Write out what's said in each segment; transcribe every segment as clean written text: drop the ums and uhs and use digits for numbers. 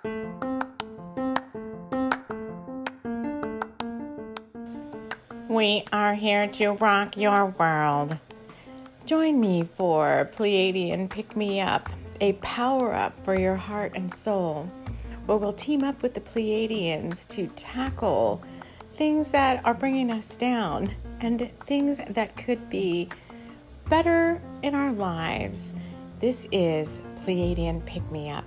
We are here to rock your world. Join me for Pleiadian Pick Me Up, a power up for your heart and soul, where we'll team up with the Pleiadians to tackle things that are bringing us down and things that could be better in our lives. This is Pleiadian Pick Me Up.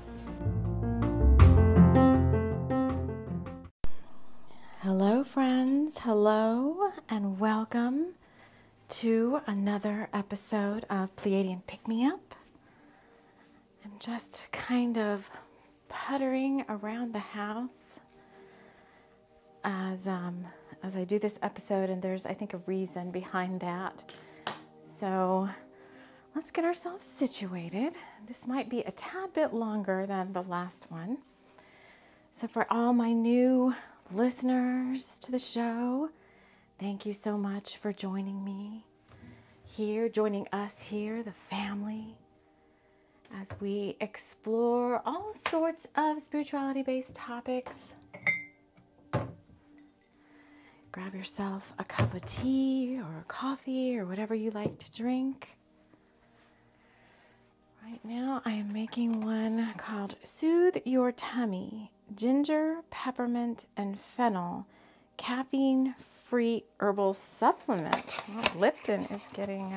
Hello, friends. Hello, and welcome to another episode of Pleiadian Pick Me Up. I'm just kind of puttering around the house as I do this episode, and there's, I think, a reason behind that. So let's get ourselves situated. This might be a tad bit longer than the last one. So for all my new listeners to the show, thank you so much for joining me here, joining us here, the family, as we explore all sorts of spirituality-based topics. Grab yourself a cup of tea or a coffee or whatever you like to drink. Right now, I am making one called Soothe Your Tummy, Ginger, Peppermint, and Fennel, Caffeine-Free Herbal Supplement. Well, Lipton is getting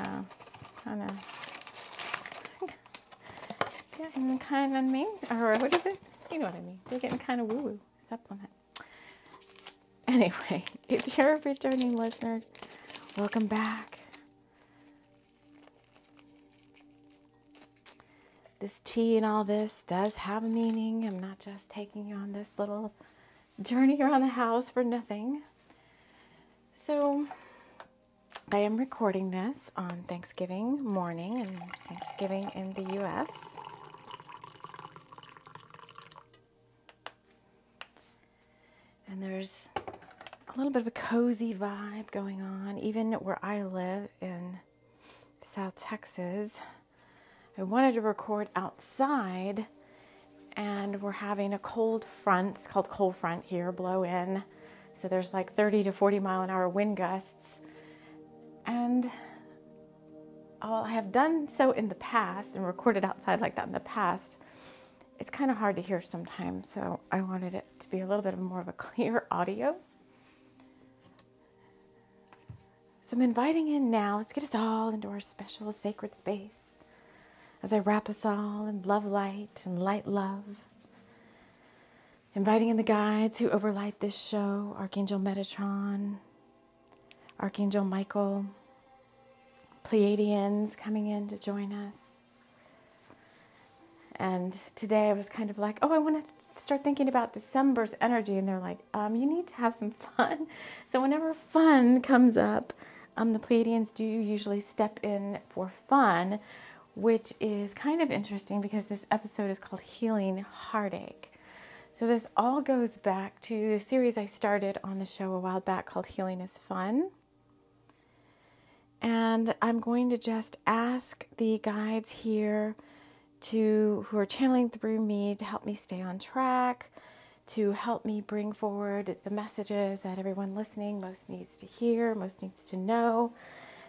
kind of mean, or what is it? You know what I mean. They're getting kind of woo-woo. Supplement. Anyway, if you're a returning listener, welcome back. This tea and all this does have a meaning. I'm not just taking you on this little journey around the house for nothing. So I am recording this on Thanksgiving morning, and it's Thanksgiving in the U.S. And there's a little bit of a cozy vibe going on, even where I live in South Texas. I wanted to record outside, and we're having a cold front, it's called cold front here, blow in. So there's like 30 to 40 mile an hour wind gusts. And I have done so in the past and recorded outside like that in the past. It's kind of hard to hear sometimes, so I wanted it to be a little bit more of a clear audio. So I'm inviting in now, let's get us all into our special sacred space as I wrap us all in love light and light love. Inviting in the guides who overlight this show, Archangel Metatron, Archangel Michael, Pleiadians coming in to join us. And today I was kind of like, I want to start thinking about December's energy. And they're like, you need to have some fun. So whenever fun comes up, the Pleiadians do usually step in for fun, which is kind of interesting because this episode is called Healing Heartache. So this all goes back to the series I started on the show a while back called Healing is Fun. And I'm going to just ask the guides here who are channeling through me to help me stay on track, to help me bring forward the messages that everyone listening most needs to hear, most needs to know.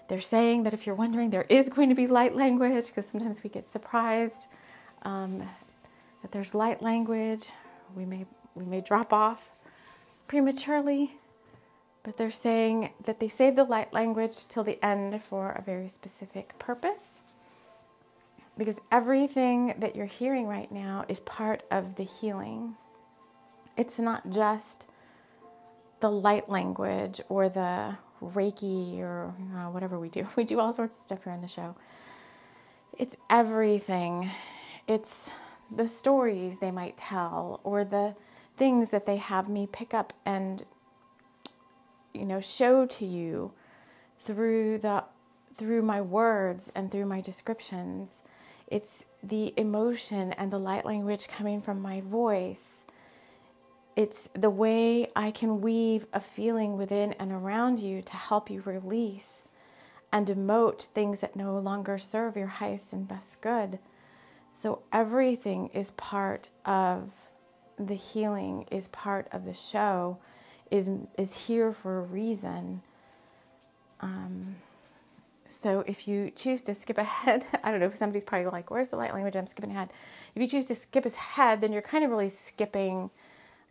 They're saying that if you're wondering, there is going to be light language, because sometimes we get surprised that there's light language. We may drop off prematurely, but they're saying that they save the light language till the end for a very specific purpose. Because everything that you're hearing right now is part of the healing. It's not just the light language or the Reiki or whatever we do. We do all sorts of stuff here on the show. It's everything. It's the stories they might tell or the things that they have me pick up and show to you through my words and through my descriptions. It's the emotion and the light language coming from my voice. It's the way I can weave a feeling within and around you to help you release and demote things that no longer serve your highest and best good. So everything is part of the healing is part of the show, is here for a reason. So if you choose to skip ahead, I don't know, if somebody's probably like, where's the light language? I'm skipping ahead. If you choose to skip ahead, then you're kind of really skipping,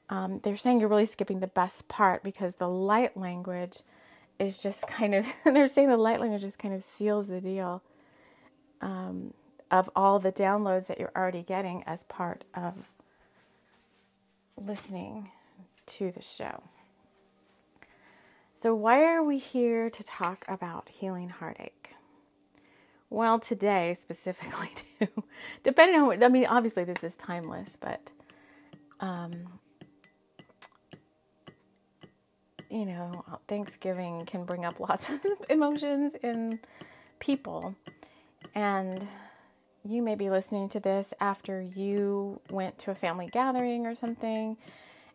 they're saying you're really skipping the best part, because the light language is just kind of, they're saying the light language just kind of seals the deal of all the downloads that you're already getting as part of listening to the show. So why are we here to talk about healing heartache? Well, today specifically too, depending on what, I mean, obviously this is timeless, but, you know, Thanksgiving can bring up lots of emotions in people. And you may be listening to this after you went to a family gathering or something,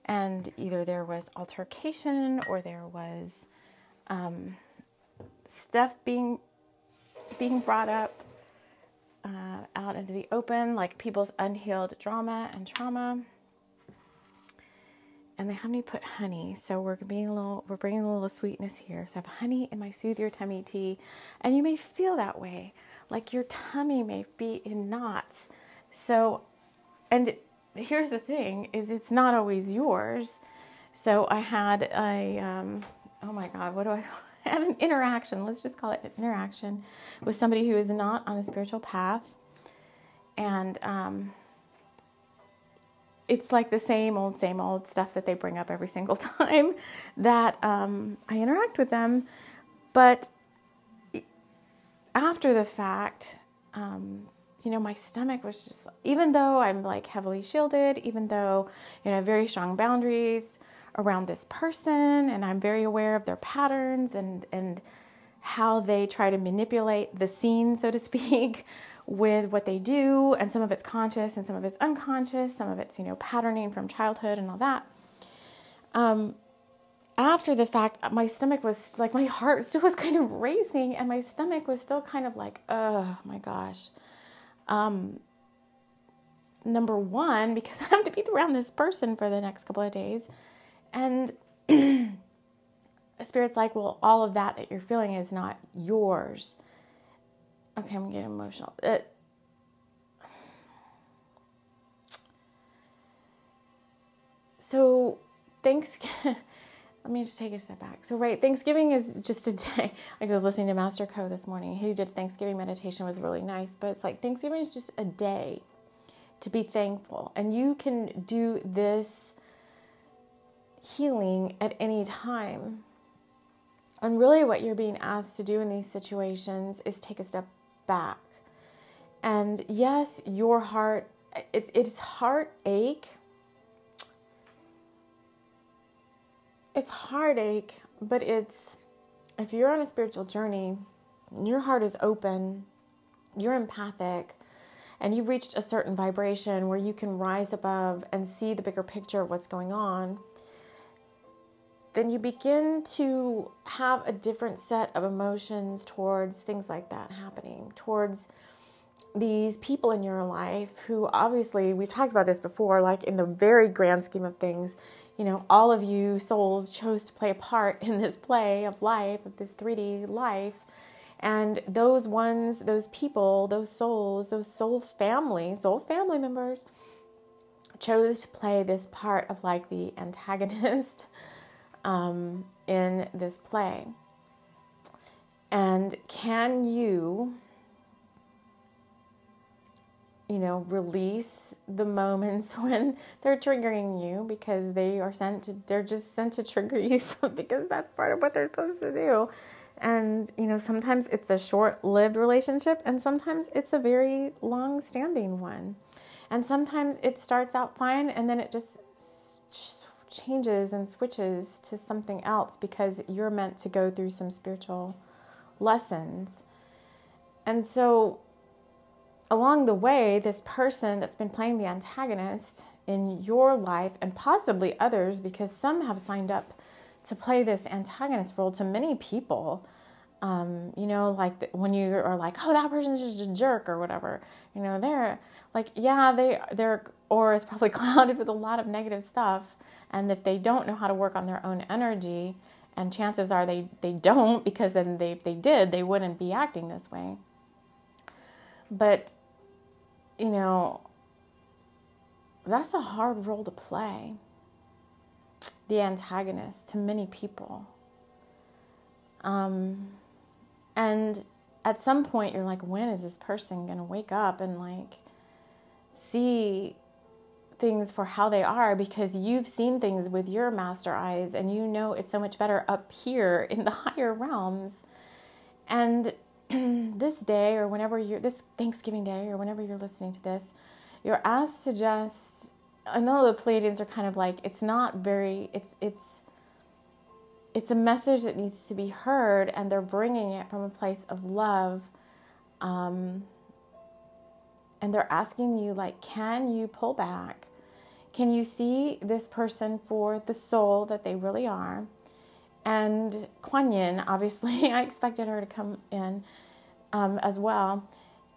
and either there was altercation or there was stuff being brought up out into the open, like people's unhealed drama and trauma. And they had me put honey, so we're bringing a little sweetness here. So I have honey in my Soothe Your Tummy tea, and you may feel that way, like your tummy may be in knots. So, and here's the thing: is it's not always yours. So I had oh my God, I had an interaction. Let's just call it an interaction with somebody who is not on a spiritual path, and it's like the same old stuff that they bring up every single time that I interact with them. But after the fact, you know, my stomach was just, even though I'm like heavily shielded, even though, you know, I have very strong boundaries around this person, and I'm very aware of their patterns and how they try to manipulate the scene, so to speak, with what they do, and some of it's conscious and some of it's unconscious, some of it's, you know, patterning from childhood and all that. After the fact, my stomach was like, my heart still was kind of racing, and my stomach was still kind of like, oh my gosh. Number one, because I have to be around this person for the next couple of days, and Spirit's like, well, all of that you're feeling is not yours. Okay, I'm getting emotional. So Thanksgiving, let me just take a step back. So, right, Thanksgiving is just a day. I was listening to Master Co this morning. He did Thanksgiving meditation, was really nice. But it's like Thanksgiving is just a day to be thankful. And you can do this healing at any time. And really what you're being asked to do in these situations is take a step back. And yes, your heart, it's heartache. It's heartache, but it's, if you're on a spiritual journey, your heart is open, you're empathic, and you've reached a certain vibration where you can rise above and see the bigger picture of what's going on, then you begin to have a different set of emotions towards things like that happening, towards these people in your life who, obviously, we've talked about this before, like in the very grand scheme of things, you know, all of you souls chose to play a part in this play of life, of this 3D life. And those ones, those people, those souls, those soul family members chose to play this part of like the antagonist in this play. And can you release the moments when they're triggering you, because they're just sent to trigger you because that's part of what they're supposed to do. And, sometimes it's a short-lived relationship, and sometimes it's a very long-standing one. And sometimes it starts out fine, and then it just changes and switches to something else because you're meant to go through some spiritual lessons. And so along the way, this person that's been playing the antagonist in your life, and possibly others, because some have signed up to play this antagonist role to many people, You know, like when you are like, oh, that person's just a jerk or whatever, you know, they're like, yeah, their aura is probably clouded with a lot of negative stuff. And if they don't know how to work on their own energy, and chances are they don't, because then if they did, they wouldn't be acting this way. But, you know, that's a hard role to play, the antagonist, to many people. And at some point you're like, when is this person going to wake up and like see things for how they are? Because you've seen things with your master eyes, and you know it's so much better up here in the higher realms. And this day, or whenever this Thanksgiving Day, or whenever you're listening to this, you're asked to just, I know the Pleiadians are kind of like, it's not very, it's a message that needs to be heard, and they're bringing it from a place of love. And they're asking you, like, can you pull back? Can you see this person for the soul that they really are? And Quan Yin, obviously, I expected her to come in as well.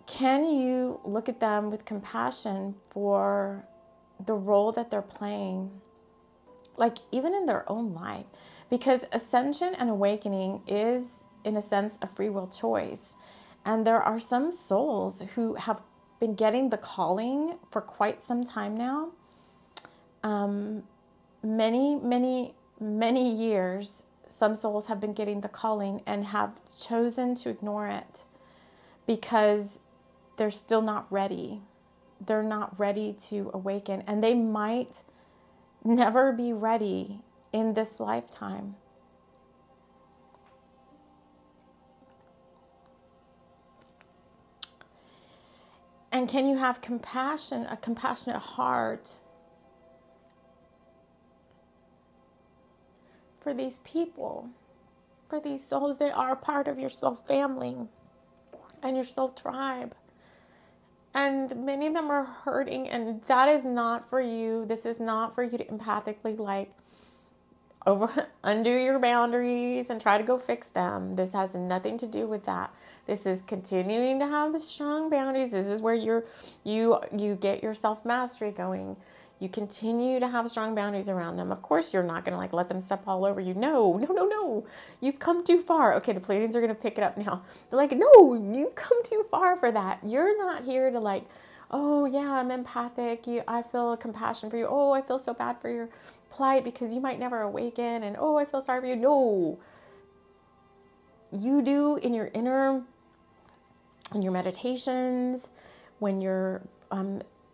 Can you look at them with compassion for the role that they're playing, like even in their own life? Because ascension and awakening is, in a sense, a free will choice. And there are some souls who have been getting the calling for quite some time now. Many years, some souls have been getting the calling and have chosen to ignore it because they're still not ready. They're not ready to awaken, and they might never be ready in this lifetime. And can you have compassion, a compassionate heart for these people, for these souls? They are part of your soul family and your soul tribe. And many of them are hurting, and that is not for you. This is not for you to empathically undo your boundaries and try to go fix them. This has nothing to do with that. This is continuing to have strong boundaries. This is where you get your self-mastery going. You continue to have strong boundaries around them. Of course, you're not going to let them step all over you. No. You've come too far. Okay, the Pleiadians are going to pick it up now. They're like, no, you've come too far for that. You're not here to oh yeah, I'm empathic. I feel compassion for you. Oh, I feel so bad for your plight because you might never awaken. And oh, I feel sorry for you. No. You do in your meditations, when you're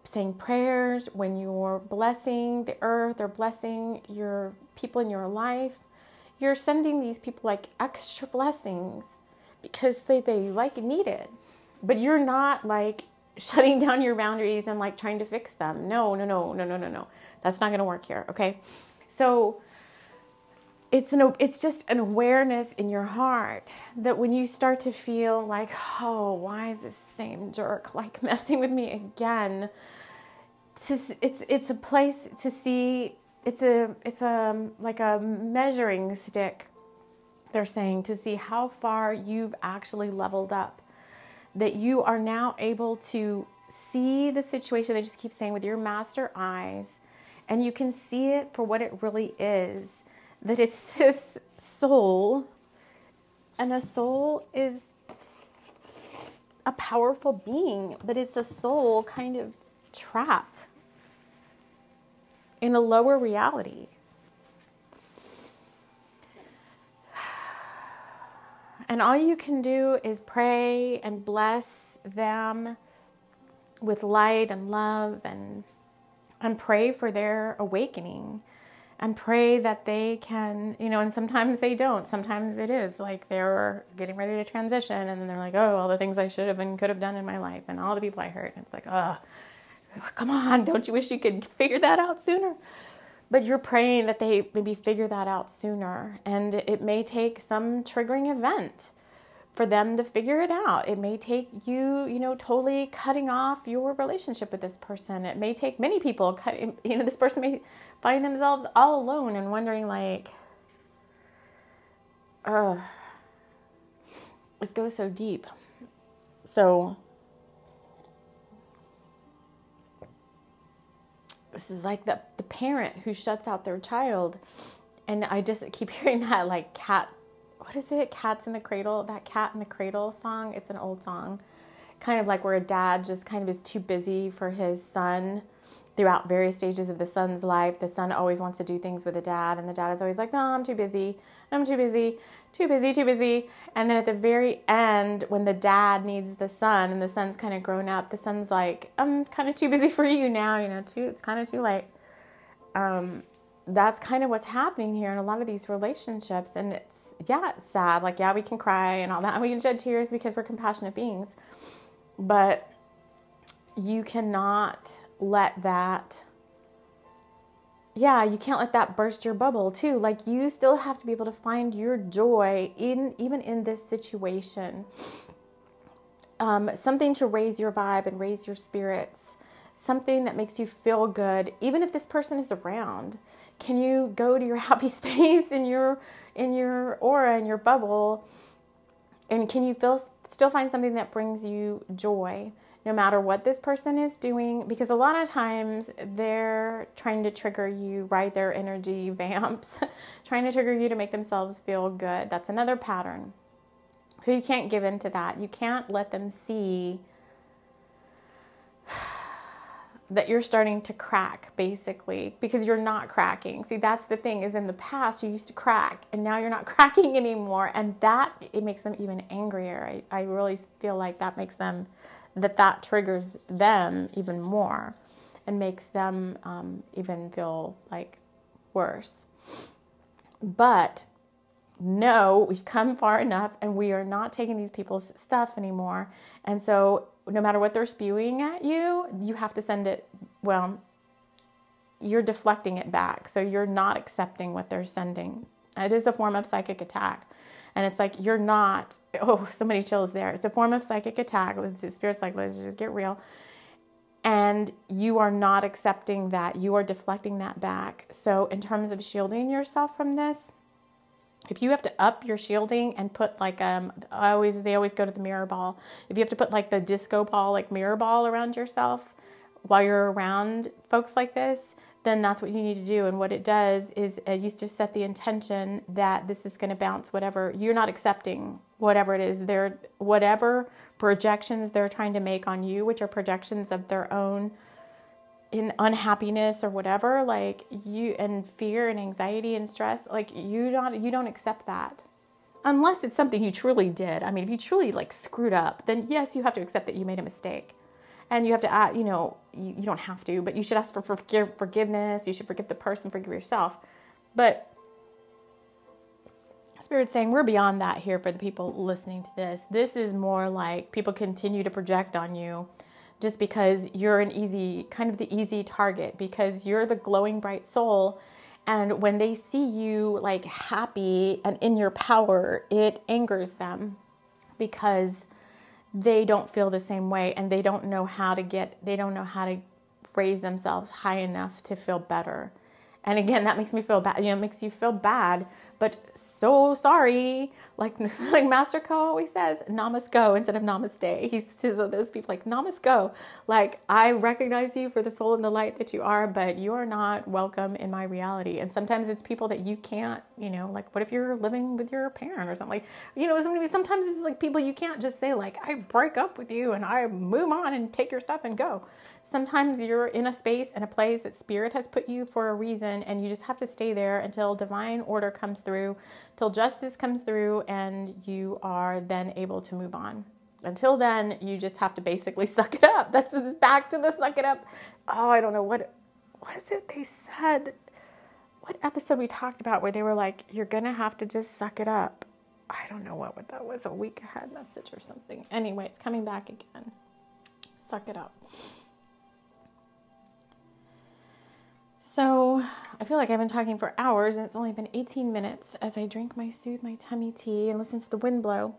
saying prayers, when you're blessing the earth or blessing your people in your life, you're sending these people extra blessings because they need it. But you're not shutting down your boundaries and trying to fix them. No. That's not going to work here. Okay. So it's just an awareness in your heart that when you start to feel oh, why is this same jerk messing with me again? It's a place to see. It's a measuring stick, they're saying, to see how far you've actually leveled up. That you are now able to see the situation, they just keep saying, with your master eyes, and you can see it for what it really is. That it's this soul, and a soul is a powerful being, but it's a soul kind of trapped in a lower reality. And all you can do is pray and bless them with light and love, and pray for their awakening, and pray that they can, and sometimes they don't. Sometimes it is they're getting ready to transition, and then they're oh, all the things I should have and could have done in my life, and all the people I hurt. And it's come on, don't you wish you could figure that out sooner? But you're praying that they maybe figure that out sooner. And it may take some triggering event for them to figure it out. It may take you, totally cutting off your relationship with this person. It may take many people this person may find themselves all alone and wondering It goes so deep. So this is like the parent who shuts out their child. And I just keep hearing that like what is it? Cats in the Cradle, that Cat in the Cradle song. It's an old song. Kind of like where a dad just kind of is too busy for his son throughout various stages of the son's life. The son always wants to do things with the dad, and the dad is always like, no, I'm too busy. I'm too busy. Too busy, too busy. And then at the very end, when the dad needs the son and the son's kind of grown up, the son's like, I'm kind of too busy for you now, it's kind of too late. That's kind of what's happening here in a lot of these relationships. And it's sad. Like, we can cry and all that. And we can shed tears because we're compassionate beings. But you cannot let that, you can't let that burst your bubble too. Like, you still have to be able to find your joy even in this situation. Something to raise your vibe and raise your spirits. Something that makes you feel good, even if this person is around. Can you go to your happy space in your aura, in your bubble, and can you still find something that brings you joy, no matter what this person is doing? Because a lot of times they're trying to trigger you, right? Their energy vamps, trying to trigger you to make themselves feel good. That's another pattern. So you can't give in to that. You can't let them see that you're starting to crack, basically, because you're not cracking. See, that's the thing, is in the past you used to crack, and now you're not cracking anymore, and it makes them even angrier. I really feel like that makes them, that triggers them even more, and makes them even feel like worse. But no, we've come far enough, and we are not taking these people's stuff anymore. And so no matter what they're spewing at you, you have to send it, you're deflecting it back. So you're not accepting what they're sending. It is a form of psychic attack. And it's like, you're not, so many chills there. It's a form of psychic attack. Spirit's like, let's just get real. And you are not accepting that. You are deflecting that back. So in terms of shielding yourself from this, if you have to up your shielding and put like, they always go to the mirror ball. If you have to put like the disco ball, like mirror ball around yourself while you're around folks like this, then that's what you need to do. And what it does is you just set the intention that this is going to bounce whatever. You're not accepting whatever it is. Whatever projections they're trying to make on you, which are projections of their own in unhappiness or whatever, like you, and fear and anxiety and stress, like you don't accept that unless it's something you truly did. I mean, if you truly like screwed up, then yes, you have to accept that you made a mistake, and you have to, you don't have to, but you should ask for forgiveness. You should forgive the person, forgive yourself. But Spirit's saying we're beyond that here for the people listening to this. This is more like people continue to project on you just because you're the easy target, because you're the glowing bright soul. And when they see you like happy and in your power, it angers them because they don't feel the same way, and they don't know how to raise themselves high enough to feel better. And again, that makes me feel bad. It makes you feel bad, but so sorry. Like Master Ko always says, namasko instead of namaste. He says to those people like, namasko. Like, I recognize you for the soul and the light that you are, but you are not welcome in my reality. And sometimes it's people that you can't, like, what if you're living with your parent or something? Like, sometimes it's like people you can't just say like, I break up with you and I move on and take your stuff and go. Sometimes you're in a space and a place that Spirit has put you for a reason, and you just have to stay there until divine order comes through, till justice comes through, and you are then able to move on. Until then, you just have to basically suck it up. That's back to the suck it up. Oh, I don't know what is it they said. What episode we talked about where they were like, you're going to have to just suck it up. I don't know what that was, a week ahead message or something. Anyway, it's coming back again. Suck it up. So I feel like I've been talking for hours, and it's only been 18 minutes as I drink soothe my tummy tea and listen to the wind blow.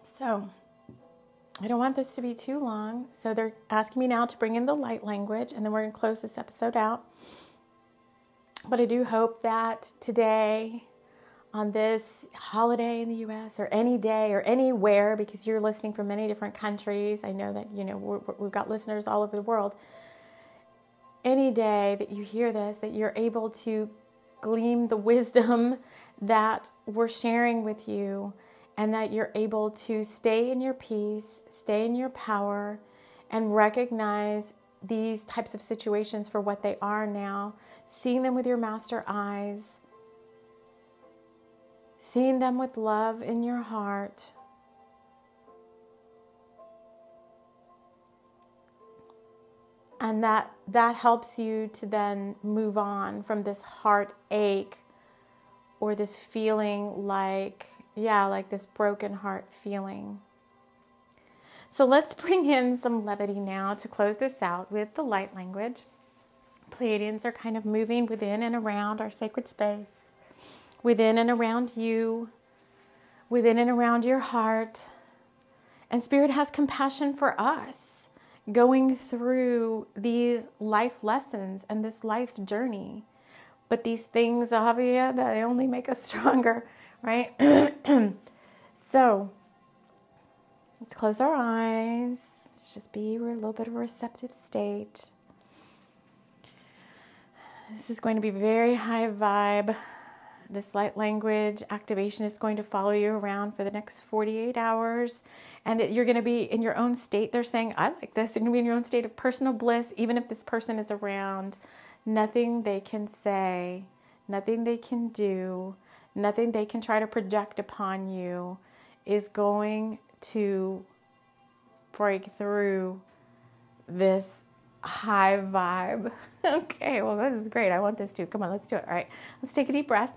So I don't want this to be too long. So they're asking me now to bring in the light language, and then we're going to close this episode out. But I do hope that today on this holiday in the U.S. or any day or anywhere, because you're listening from many different countries. I know that, we've got listeners all over the world. Any day that you hear this, that you're able to glean the wisdom that we're sharing with you, and that you're able to stay in your peace, stay in your power, and recognize these types of situations for what they are now, seeing them with your master eyes, seeing them with love in your heart. And that helps you to then move on from this heartache or this feeling like this broken heart feeling. So let's bring in some levity now to close this out with the light language. Pleiadians are kind of moving within and around our sacred space, within and around you, within and around your heart. And Spirit has compassion for us going through these life lessons and this life journey. But these things, Javier, they only make us stronger, right? So let's close our eyes. Let's just be a little bit of a receptive state. This is going to be very high vibe. This light language activation is going to follow you around for the next 48 hours. And you're going to be in your own state. They're saying, I like this. You're going to be in your own state of personal bliss, even if this person is around. Nothing they can say, nothing they can do, nothing they can try to project upon you is going to break through this high vibe. Okay, well, this is great. I want this too. Come on, let's do it. All right, let's take a deep breath.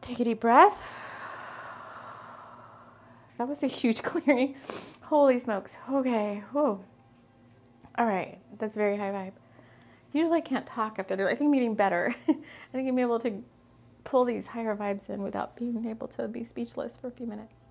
Take a deep breath. That was a huge clearing. Holy smokes. Okay. Whoa. All right. That's very high vibe. Usually I can't talk after that. I think I'm getting better. I think I'm able to pull these higher vibes in without being able to be speechless for a few minutes.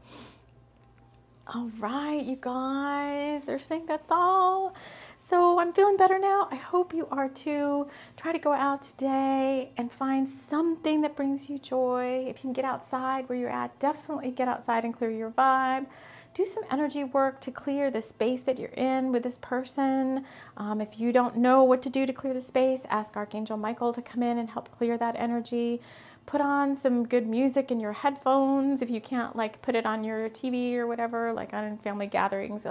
All right, you guys, they're saying that's all. So I'm feeling better now. I hope you are too. Try to go out today and find something that brings you joy. If you can get outside where you're at, definitely get outside and clear your vibe. Do some energy work to clear the space that you're in with this person. If you don't know what to do to clear the space, ask Archangel Michael to come in and help clear that energy. Put on some good music in your headphones. If you can't put it on your TV or whatever, like on family gatherings,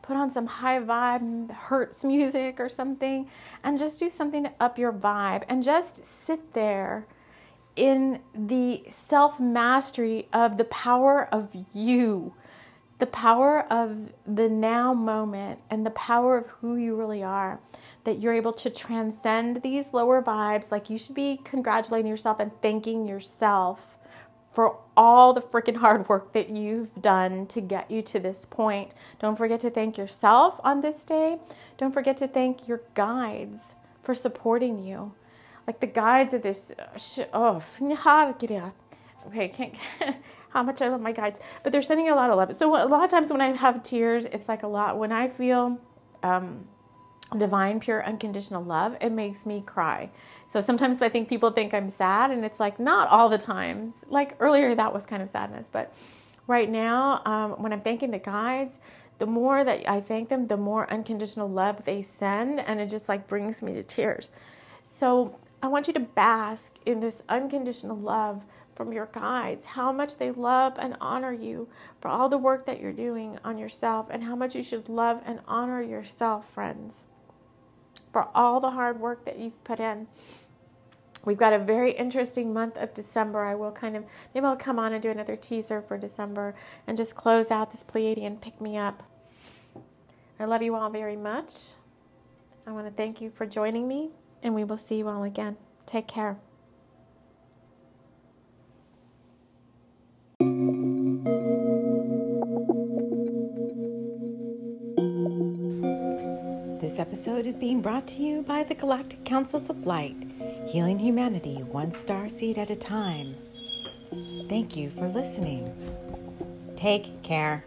put on some high vibe Hertz music or something, and just do something to up your vibe, and just sit there in the self-mastery of the power of you, the power of the now moment, and the power of who you really are. That you're able to transcend these lower vibes. You should be congratulating yourself and thanking yourself for all the freaking hard work that you've done to get you to this point. Don't forget to thank yourself on this day. Don't forget to thank your guides for supporting you. like the guides of this, okay, can't how much I love my guides, but they're sending a lot of love. So a lot of times when I have tears, it's like a lot. When I feel divine, pure, unconditional love, it makes me cry. So sometimes I think people think I'm sad, and it's like not all the times. Like earlier, that was kind of sadness, but right now, when I'm thanking the guides, the more that I thank them, the more unconditional love they send, and it just like brings me to tears. So I want you to bask in this unconditional love from your guides, how much they love and honor you for all the work that you're doing on yourself, and how much you should love and honor yourself, friends, for all the hard work that you've put in. We've got a very interesting month of December. Maybe I'll come on and do another teaser for December and just close out this Pleiadian pick me up. I love you all very much. I want to thank you for joining me, and we will see you all again. Take care. This episode is being brought to you by the Galactic Councils of Light, healing humanity one star seed at a time. Thank you for listening. Take care.